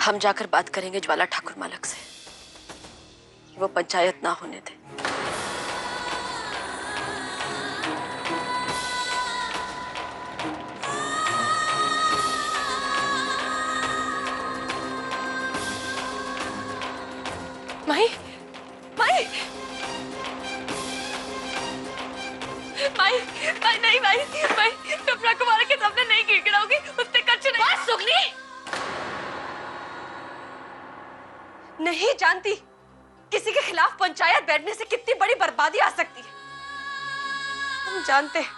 हम जाकर बात करेंगे ज्वाला ठाकुर मालक से कि वो पंचायत ना होने दे। माही, माही, माही, माही नहीं माही, माही, कपड़ा कुमार के सामने नहीं गिड़गिड़ाऊंगी, उससे कच्छ नहीं। बस सुगनी, नहीं जानती किसी के खिलाफ पंचायत बैठने से कितनी बड़ी बर्बादी आ सकती है। हम जानते हैं,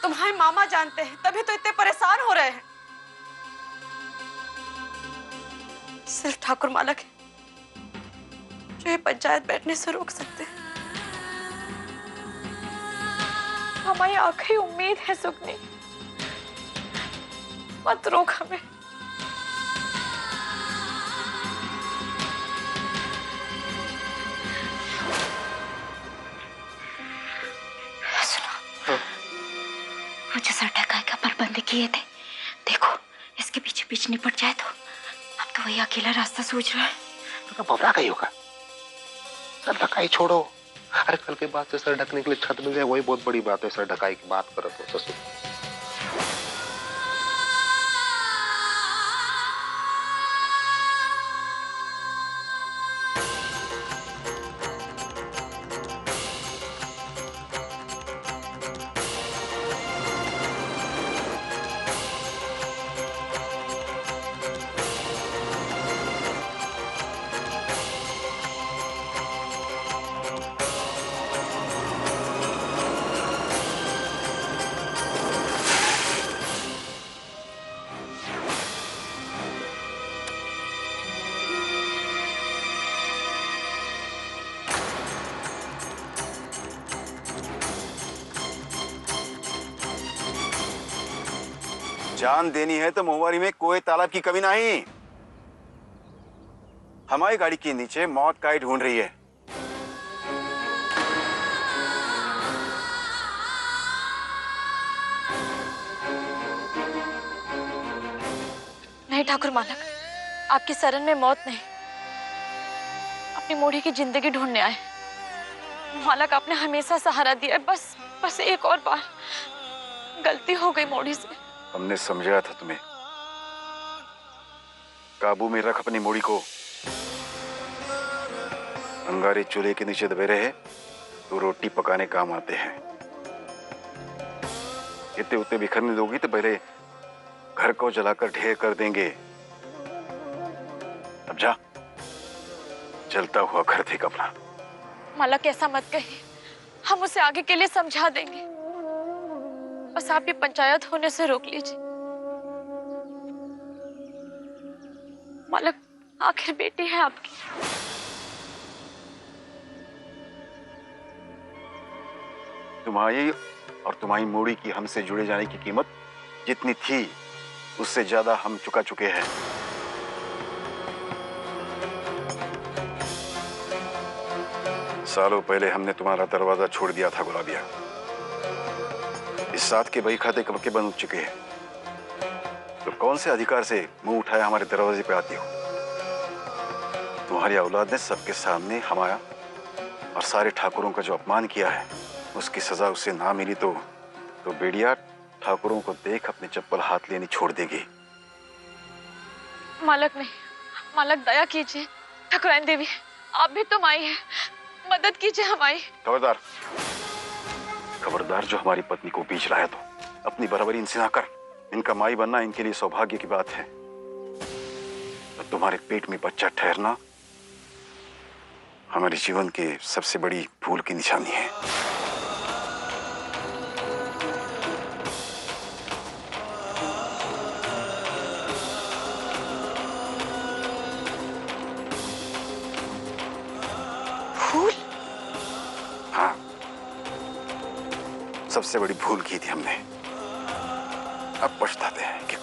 तुम्हारे मामा जानते हैं, तभी तो इतने परेशान हो रहे हैं। सिर्फ ठाकुर मालक है जो ये पंचायत बैठने से रोक सकते हैं। हमारी आखिरी उम्मीद है सुगनी, मत रोक हमें। मुझे सर ढकाई का प्रबंध किए थे, देखो इसके पीछे पीछे निपट जाए तो अब तो वही अकेला रास्ता सोच रहा है। तो घबरा गई होगा, सर ढकाई छोड़ो। अरे कल के बाद से सर ढकने के लिए छत मिल जाए वही बहुत बड़ी बात है। सर ढकाई की बात करो तो ससुर। जान देनी है तो मोहवारी में कोई तालाब की कमी नहीं। हमारी गाड़ी के नीचे मौत काई ढूंढ रही है। नहीं ठाकुर मालक, आपकी शरण में मौत नहीं, अपनी मोड़ी की जिंदगी ढूंढने आए। मालक आपने हमेशा सहारा दिया, बस एक और बार गलती हो गई मोड़ी से। हमने समझाया था तुम्हें, काबू में रख अपनी मोड़ी को। अंगारे चूल्हे के नीचे दबे रहे तो रोटी पकाने काम आते हैं। इतने उतने बिखरने दोगी तो पहले घर को जलाकर ढेर कर देंगे। अब जा, जलता हुआ घर देख अपना। मालक ऐसा मत कहिए, हम उसे आगे के लिए समझा देंगे, बस आप ये पंचायत होने से रोक लीजिए। मालक आखिर बेटी है आपकी। तुम्हारी और तुम्हारी मोड़ी की हमसे जुड़े जाने की कीमत जितनी थी उससे ज्यादा हम चुका चुके हैं। सालों पहले हमने तुम्हारा दरवाजा छोड़ दिया था गुलाबिया। इस साथ के बही खाते कब के बन चुके हैं, तो कौन से अधिकार से मुंह उठाया हमारे दरवाजे पे आती हो? तुम्हारी औलाद ने सबके सामने हमारा और सारे ठाकुरों का जो अपमान किया है, उसकी सजा उससे ना मिली तो बेड़िया ठाकुरों को देख अपने चप्पल हाथ लेनी छोड़ देगी। मालक नहीं, मालक दया कीजिए। ठाकुराइन देवी, आप भी तो माई हैं, मदद कीजिए हमारी। खबरदार, खबरदार, जो हमारी पत्नी को बीच लाया तो अपनी बराबरी इनसे ना कर। इनका माई बनना इनके लिए सौभाग्य की बात है, तो तुम्हारे पेट में बच्चा ठहरना हमारे जीवन के सबसे बड़ी भूल की निशानी है। भूल? हाँ, सबसे बड़ी भूल की थी हमने। अब पछताते हैं कि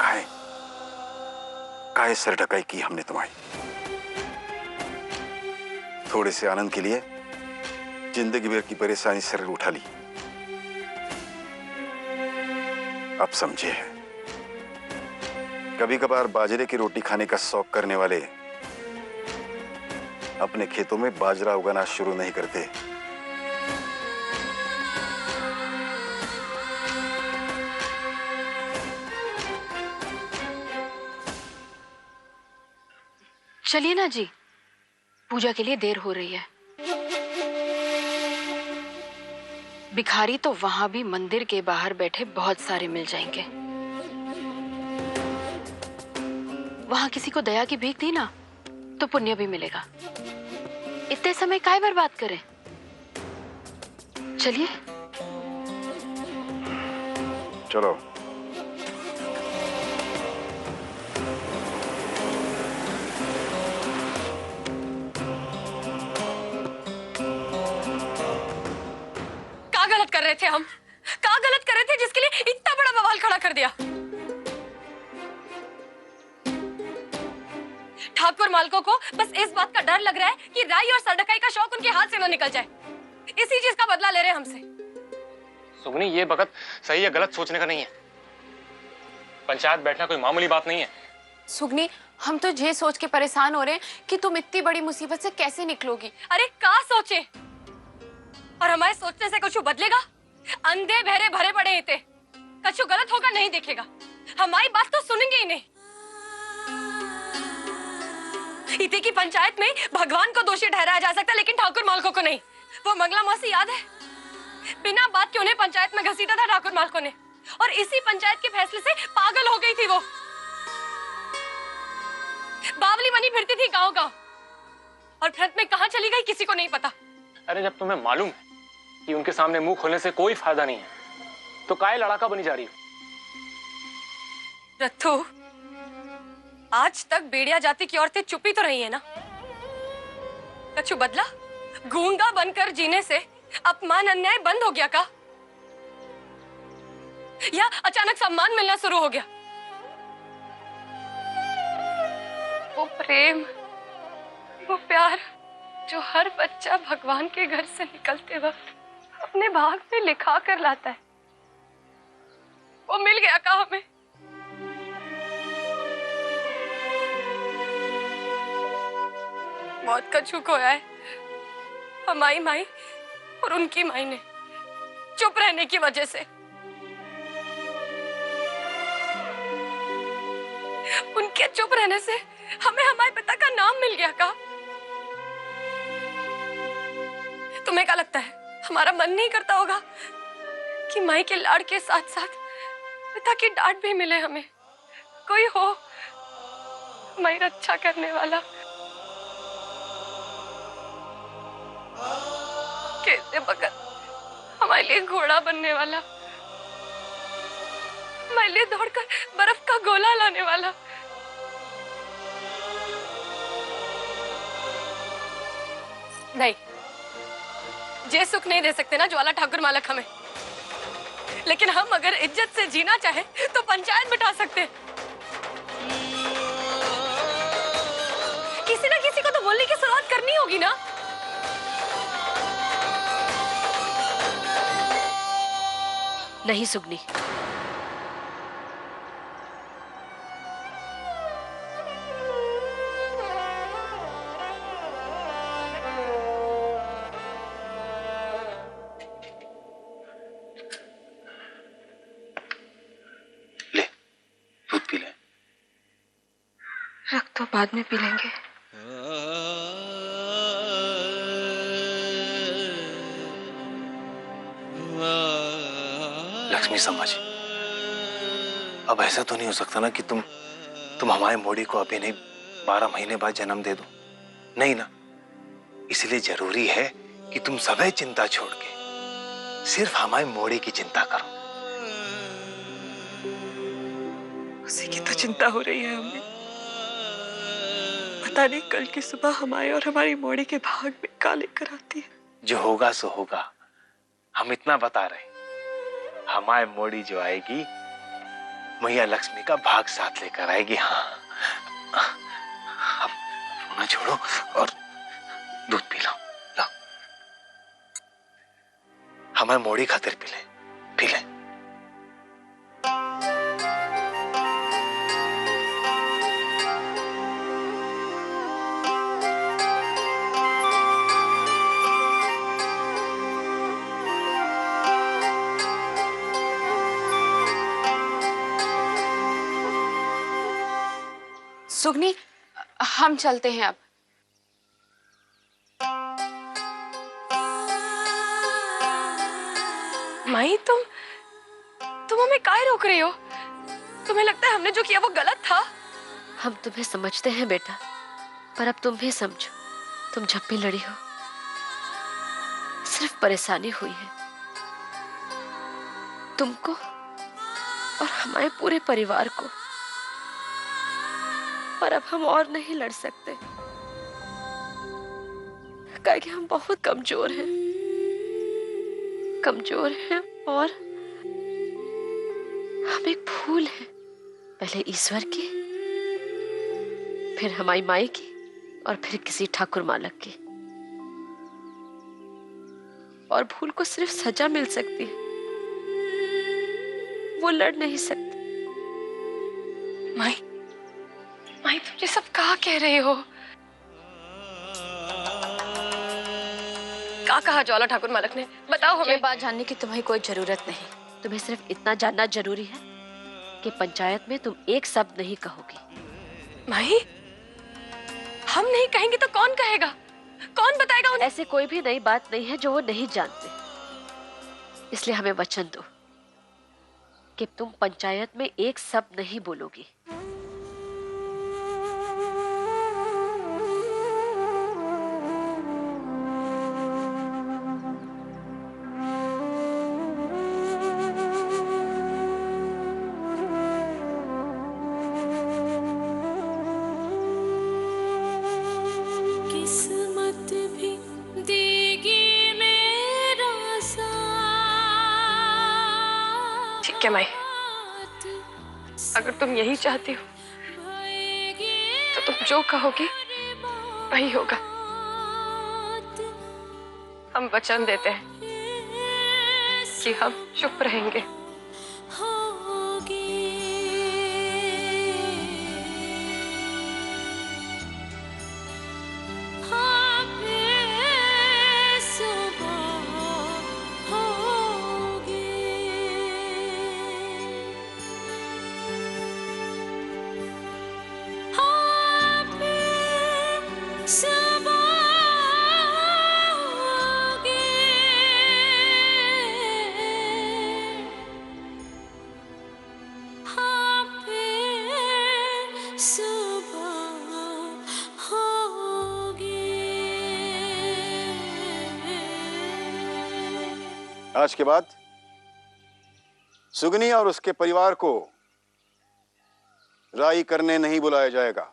काहे सर ढकाई की हमने तुम्हारी। थोड़े से आनंद के लिए जिंदगी भर की परेशानी सर उठा ली। अब समझे हैं कभी कभार बाजरे की रोटी खाने का शौक करने वाले अपने खेतों में बाजरा उगाना शुरू नहीं करते। चलिए ना जी, पूजा के लिए देर हो रही है। भिखारी तो वहां भी मंदिर के बाहर बैठे बहुत सारे मिल जाएंगे। वहां किसी को दया की भीख दी ना तो पुण्य भी मिलेगा। इतने समय काहे बर्बाद करें। चलिए। चलो। क्या गलत कर रहे थे हम? क्या गलत कर रहे थे जिसके लिए इतना बड़ा बवाल खड़ा कर दिया? ठाकुर मालकों को बस इस बात का डर लग रहा है कि राई और सरडकाई का शौक उनके हाथ से न निकल जाए। इसी चीज का बदला ले रहे हैं हमसे। सुगनी, ये वक्त सही या गलत सोचने का नहीं है। पंचायत बैठना कोई मामूली बात नहीं है। सुगनी, हम तो ये सोच के परेशान हो रहे हैं कि तुम इतनी बड़ी मुसीबत से कैसे निकलोगी। अरे क्या सोचे? और हमारे सोचने से कुछ बदलेगा? अंधे बहरे भरे पड़े थे। कुछ गलत होगा नहीं देखेगा। हमारी बात तो सुनेंगे ही नहीं। इतने की पंचायत में भगवान को दोषी ठहराया जा सकता है, लेकिन ठाकुर मालकों को नहीं। वो मंगला मौसी याद है? बिना बात के उन्हें पंचायत में घसीटा था ठाकुर मालकों ने, और इसी पंचायत के फैसले से पागल हो गई थी वो। बावली बनी फिरती थी गांव गांव, और फ्रंट में कहां चली गई किसी को नहीं पता। अरे जब तुम्हें मालूम है कि उनके सामने मुंह खोलने से कोई फायदा नहीं है, तो काहे लड़ाका बनी जा रही हो? रत्थू, आज तक बेड़िया जाति की औरतें चुपी तो रही है ना? कछु बदला? गूंगा बनकर जीने से अपमान अन्याय बंद हो गया का? या अचानक सम्मान मिलना शुरू हो गया? वो प्रेम, वो प्यार जो हर बच्चा भगवान के घर से निकलते वक्त अपने भाग में लिखा कर लाता है, वो मिल गया का हमें? मौत का छू खोया है हमारी माई और उनकी माई ने, चुप रहने की वजह से। उनके चुप रहने से हमें हमारे पिता का नाम मिल गया का? तुम्हें क्या लगता है हमारा मन नहीं करता होगा कि माई के लाड़ के साथ साथ पिता की डांट भी मिले हमें? कोई हो हमारी रक्षा करने वाला, कैसे बगल हमारे लिए घोड़ा बनने वाला, हमारे लिए दौड़कर बर्फ का गोला लाने वाला। नहीं, ये सुख नहीं दे सकते ना ज्वाला ठाकुर मालक हमें, लेकिन हम अगर इज्जत से जीना चाहे तो पंचायत बिठा सकते हैं। किसी ना किसी को तो बोलने की शुरुआत करनी होगी ना। नहीं सुगनी, ले दूध पी ले। रख तो बाद में पी लेंगे। लक्ष्मी समझ, अब ऐसा तो नहीं हो सकता ना कि तुम हमारे मोड़ी को अभी नहीं 12 महीने बाद जन्म दे दो। नहीं ना, इसलिए जरूरी है कि तुम सभी चिंता छोड़ के सिर्फ हमारे मोड़ी की चिंता करो। उसी की तो चिंता हो रही है हमें। पता नहीं कल की सुबह हमारे और हमारी मोड़ी के भाग में क्या लेकर आती है। जो होगा सो होगा, हम इतना बता रहे, हमारी मोड़ी जो आएगी मैया लक्ष्मी का भाग साथ लेकर आएगी। हाँ, अब रोना छोड़ो और दूध पी लो। लो, हमारे मोड़ी खातिर पी ले, पी ले। सुगनी, हम चलते हैं अब। माई, तुम हमें काहे रोक रही हो? तुम्हें लगता है हमने जो किया वो गलत था? हम तुम्हें समझते हैं बेटा, पर अब तुम भी समझो। तुम जब भी लड़ी हो सिर्फ परेशानी हुई है तुमको और हमारे पूरे परिवार को, और अब हम और नहीं लड़ सकते क्योंकि हम बहुत कमजोर हैं और हम एक फूल है, पहले ईश्वर की, फिर हमारी माई की, और फिर किसी ठाकुर मालक की। और फूल को सिर्फ सजा मिल सकती है, वो लड़ नहीं सकती। माई, तुम ये सब कहा कह रहे हो? क्या कहा ज्वाला ठाकुर मालक ने? बताओ ये हमें। बात जानने की तुम्हें कोई जरूरत नहीं। तुम्हें सिर्फ इतना जानना जरूरी है कि पंचायत में तुम एक शब्द नहीं कहोगी। माई, हम नहीं कहेंगे तो कौन कहेगा? कौन बताएगा उन्हें? ऐसे कोई भी नई बात नहीं है जो वो नहीं जानते, इसलिए हमें वचन दो कि तुम पंचायत में एक शब्द नहीं बोलोगी। किस्मत भी देगी मेरा साथ। ठीक है माई, अगर तुम यही चाहती हो तो तुम जो कहोगी वही होगा। हम वचन देते हैं कि हम चुप रहेंगे। आज के बाद सुगनी और उसके परिवार को राई करने नहीं बुलाया जाएगा।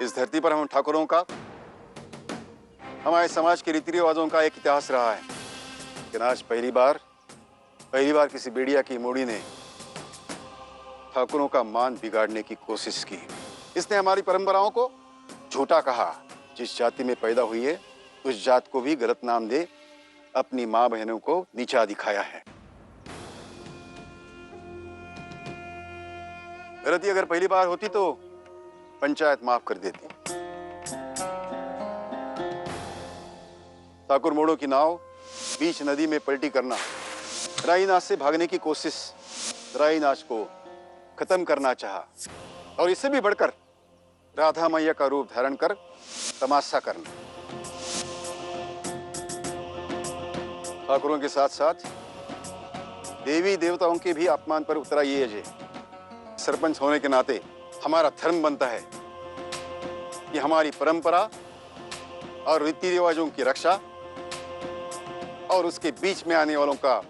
इस धरती पर हम ठाकुरों का, हमारे समाज के रीति रिवाजों का एक इतिहास रहा है, लेकिन आज पहली बार किसी बेड़िया की मोड़ी ने ठाकुरों का मान बिगाड़ने की कोशिश की। इसने हमारी परंपराओं को झूठा कहा। जिस जाति में पैदा हुई है उस जात को भी गलत नाम दे अपनी मां बहनों को नीचा दिखाया है। गलती अगर पहली बार होती तो पंचायत माफ कर देती। ठाकुर मोड़ों की नाव बीच नदी में पलटी करना, राईनाच से भागने की कोशिश, राईनाच को खत्म करना चाहा, और इससे भी बढ़कर राधा मैया का रूप धारण कर तमाशा करना। ठाकुरों के साथ साथ देवी देवताओं के भी अपमान पर उतरा ये अजय। सरपंच होने के नाते हमारा धर्म बनता है कि हमारी परंपरा और रीति रिवाजों की रक्षा और उसके बीच में आने वालों का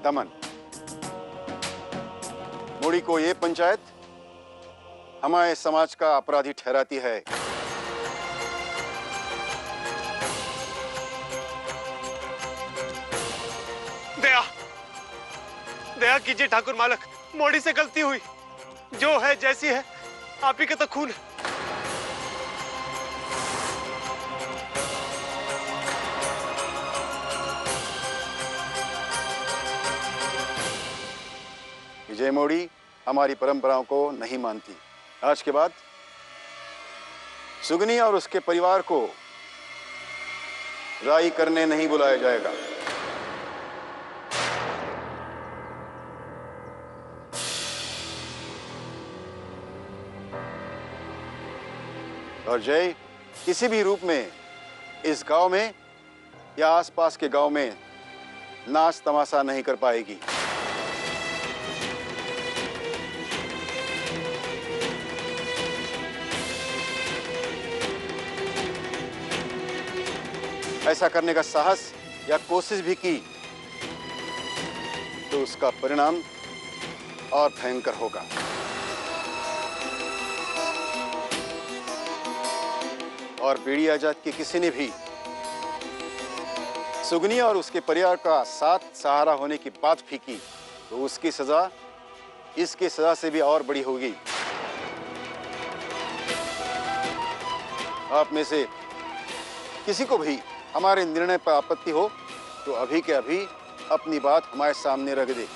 दमन। मोड़ी को ये पंचायत हमारे समाज का अपराधी ठहराती है। दया दया कीजिए ठाकुर मालक, मोड़ी से गलती हुई। जो है जैसी है, आप ही का तो खून है। विजय मोड़ी हमारी परंपराओं को नहीं मानती। आज के बाद सुगनी और उसके परिवार को राई करने नहीं बुलाया जाएगा। और जय किसी भी रूप में इस गांव में या आसपास के गांव में नाच तमाशा नहीं कर पाएगी। ऐसा करने का साहस या कोशिश भी की तो उसका परिणाम और भयंकर होगा। और बेड़िया जात के किसी ने भी सुगनी और उसके परिवार का साथ सहारा होने की बात भी की तो उसकी सजा इसकी सजा से भी और बड़ी होगी। आप में से किसी को भी हमारे निर्णय पर आपत्ति हो तो अभी के अभी अपनी बात हमारे सामने रख दे।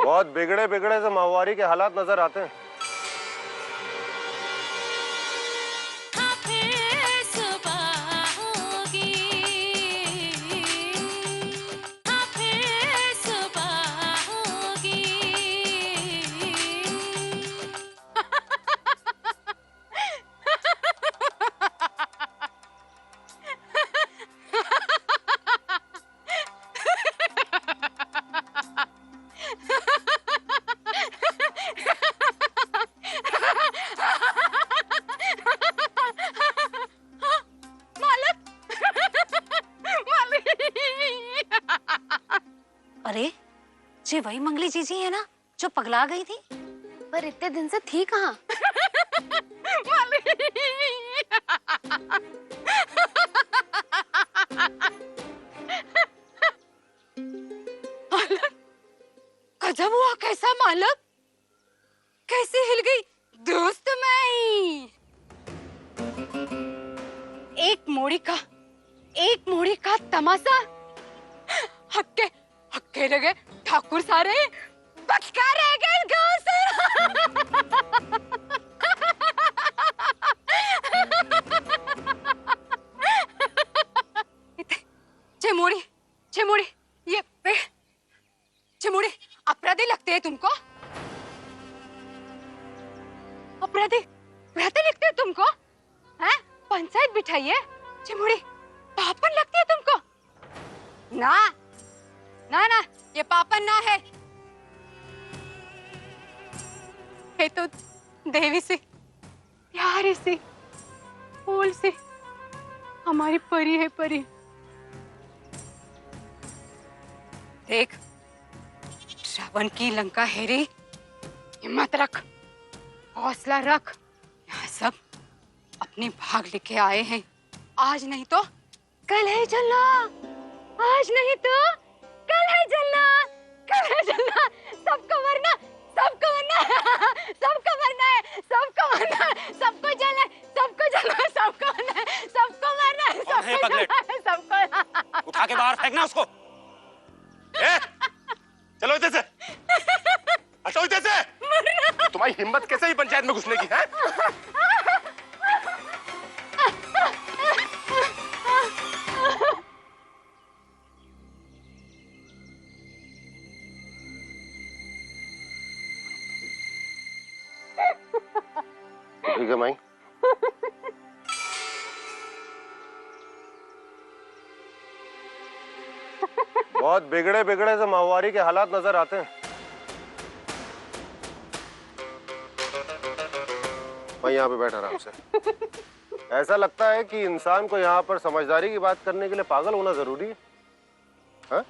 बहुत बिगड़े बिगड़े से माहवारी के हालात नजर आते हैं। अरे जी वही मंगली जीजी है ना जो पगला गई थी? पर इतने दिन से थी कहाँ? गजब हुआ कैसा मालक, कैसे हिल गई दोस्त मैं। एक मोड़ी का तमाशा। हक्के हक्के लगे ठाकुर सारे बचका रह गए गांव से। चेमोड़ी ये चेमोड़ी अपराधी लगते हैं तुमको? अपराधी लगते हैं तुमको? हैं? पंचायत बिठाइए चेमोड़ी, पापन लगती है तुमको? ना ना ना, ये पापन ना है, ये तो देवी सी, प्यारी सी, फूल सी, हमारी परी है परी। देख रावण की लंका हेरी, हिम्मत रख, हौसला रख। यहाँ सब अपनी भाग लेके आए हैं, आज नहीं तो कल है चलना, आज नहीं तो कल है चलना, कल है चलना। सबको मरना, सबको मरना, सबको मरना है, सबको मरना है, फेंकना उसको। ए, चलो इधर से, हटो इधर से। तुम्हारी हिम्मत कैसे ही पंचायत में घुसने की है? ठीक है माई। बहुत बिगड़े बिगड़े से माहवारी के हालात नजर आते हैं। मैं यहाँ पे बैठा आराम से। ऐसा लगता है कि इंसान को यहाँ पर समझदारी की बात करने के लिए पागल होना जरूरी है। हाँ?